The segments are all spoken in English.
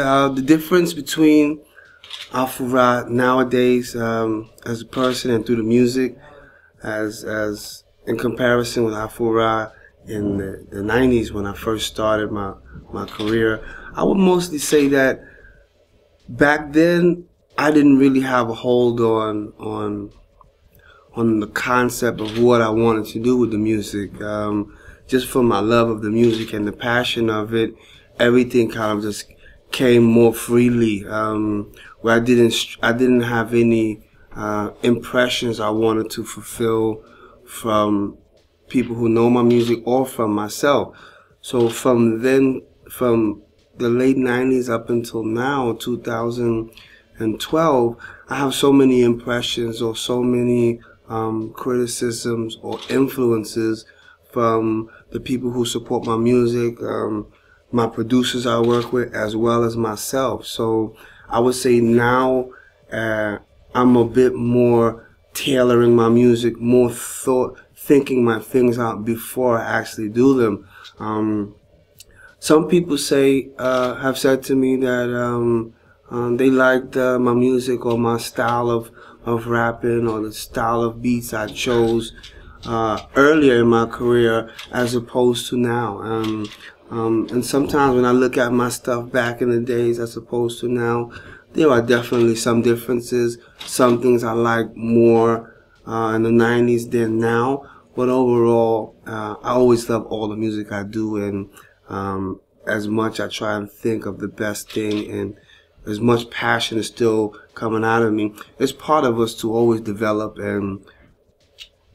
the difference between Afu-Ra nowadays as a person and through the music, as in comparison with Afu-Ra in the 90s when I first started my career, I would mostly say that back then I didn't really have a hold on the concept of what I wanted to do with the music. Just from my love of the music and the passion of it, everything kind of just came more freely. Where I didn't have any impressions I wanted to fulfill from people who know my music or from myself. So from then, from the late 90s up until now, 2012, I have so many impressions or so many criticisms or influences from the people who support my music, my producers I work with, as well as myself. So I would say now I'm a bit more tailoring my music, more thinking my things out before I actually do them. Some people have said to me that they liked my music or my style of rapping or the style of beats I chose earlier in my career as opposed to now. And sometimes when I look at my stuff back in the days as opposed to now, there are definitely some differences. Some things I like more in the 90s than now. But overall, I always love all the music I do, and as much I try and think of the best thing, and as much passion is still coming out of me. It's part of us to always develop, and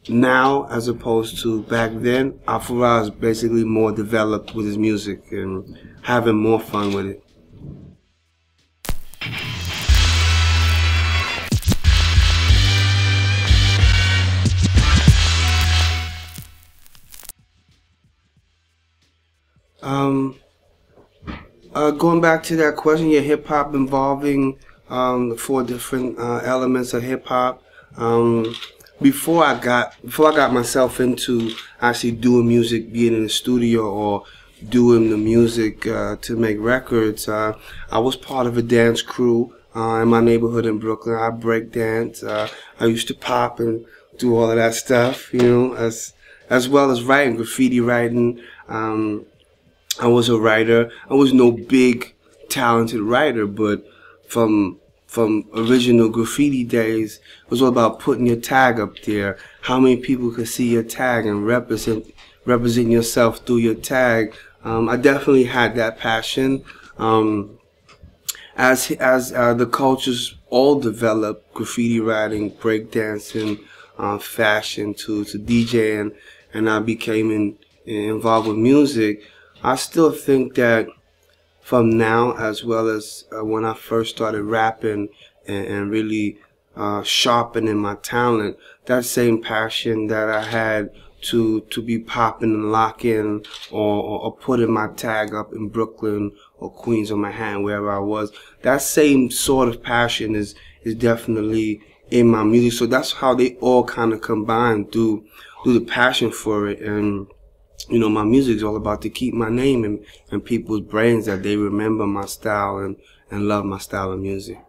now as opposed to back then, Afura is basically more developed with his music and having more fun with it. Going back to that question, yeah, hip hop involving the 4 different elements of hip hop. Before I got myself into actually doing music, being in the studio or doing the music to make records, I was part of a dance crew in my neighborhood in Brooklyn. I break dance. I used to pop and do all of that stuff, you know, as well as writing, graffiti writing. I was a writer. I was no big, talented writer, but from original graffiti days, it was all about putting your tag up there. How many people could see your tag and represent yourself through your tag. I definitely had that passion. As the cultures all developed, graffiti writing, breakdancing, fashion to DJing, and I became involved with music. I still think that from now, as well as when I first started rapping and really sharpening my talent, that same passion that I had to be popping and locking or putting my tag up in Brooklyn or Queens on my hand, wherever I was, that same sort of passion is definitely in my music. So that's how they all kind of combine through the passion for it. And you know, my music is all about to keep my name in people's brains, that they remember my style and love my style of music.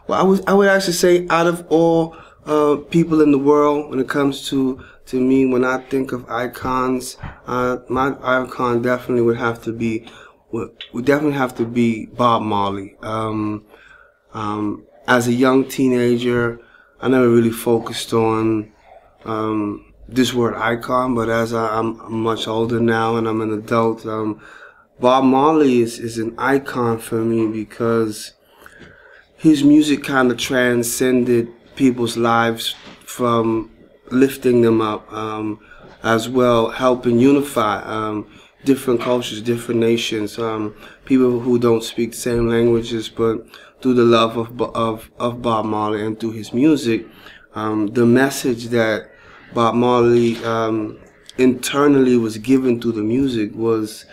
Well, I would actually say, out of all people in the world, when it comes to me, when I think of icons, my icon definitely would definitely have to be Bob Marley. As a young teenager, I never really focused on this word icon, but as I'm much older now and I'm an adult, Bob Marley is an icon for me because his music kind of transcended people's lives, from lifting them up, as well helping unify different cultures, different nations, people who don't speak the same languages, but through the love of Bob Marley and through his music, the message that Bob Marley internally was given through the music was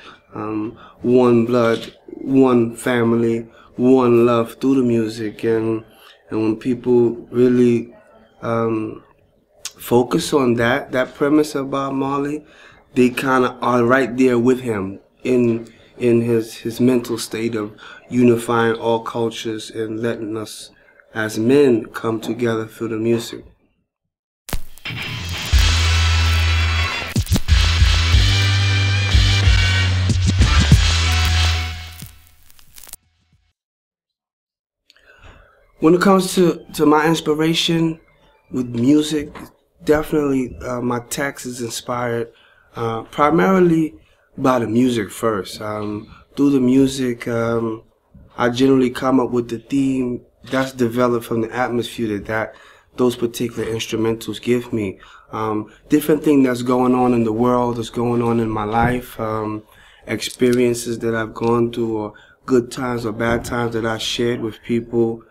one blood, one family, one love through the music. And And when people really focus on that premise of Bob Marley, they kind of are right there with him in his mental state of unifying all cultures and letting us as men come together through the music. When it comes to my inspiration with music, definitely my text is inspired primarily by the music first. Through the music, I generally come up with the theme that's developed from the atmosphere that those particular instrumentals give me. Different thing that's going on in the world, that's going on in my life, experiences that I've gone through, or good times or bad times that I shared with people.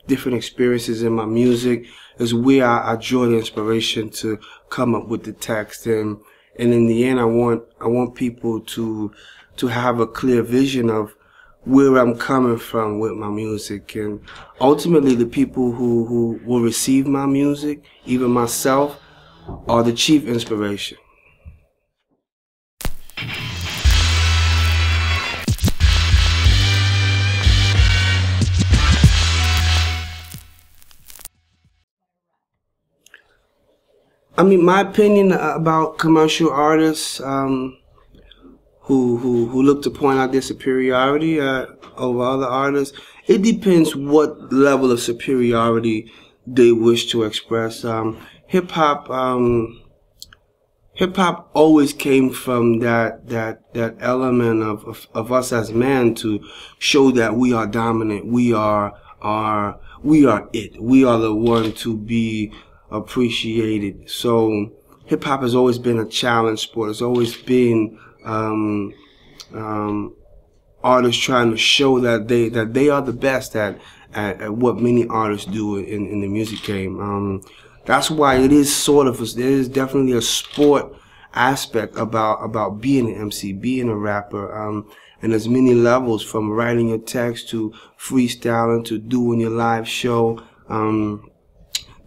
Different experiences in my music is where I draw the inspiration to come up with the text, and in the end I want people to have a clear vision of where I'm coming from with my music, and ultimately the people who will receive my music, even myself, are the chief inspiration. I mean, my opinion about commercial artists who look to point out their superiority over other artists, it depends what level of superiority they wish to express. Hip hop always came from that element of us as men to show that we are dominant, we are it, we are the one to be appreciated. So hip hop has always been a challenge sport. It's always been artists trying to show that they are the best at what many artists do in the music game. That's why it is there is definitely a sport aspect about being an MC, being a rapper, and there's many levels, from writing your text to freestyling to doing your live show.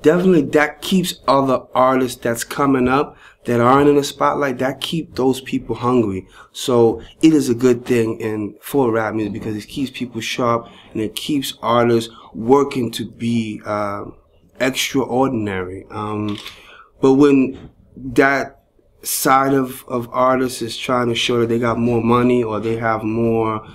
Definitely that keeps other artists that's coming up that aren't in the spotlight, that keep those people hungry. So it is a good thing for rap music, because it keeps people sharp and it keeps artists working to be extraordinary. But when that side of artists is trying to show that they got more money or they have more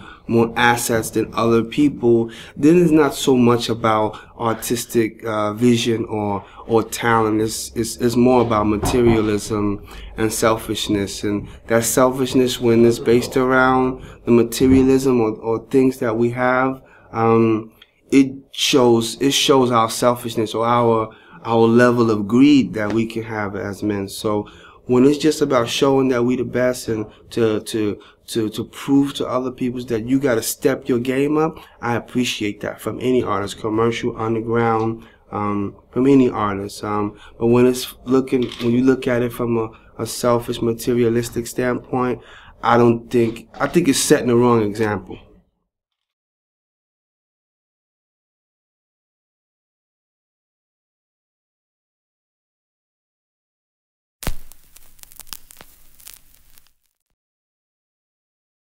assets than other people, then it's not so much about artistic vision or talent. It's more about materialism and selfishness. And that selfishness, when it's based around the materialism or things that we have, it shows our selfishness or our level of greed that we can have as men. So when it's just about showing that we the best and to prove to other people that you got to step your game up, I appreciate that from any artist, commercial, underground, from any artist. But when you look at it from a selfish, materialistic standpoint, I think it's setting the wrong example.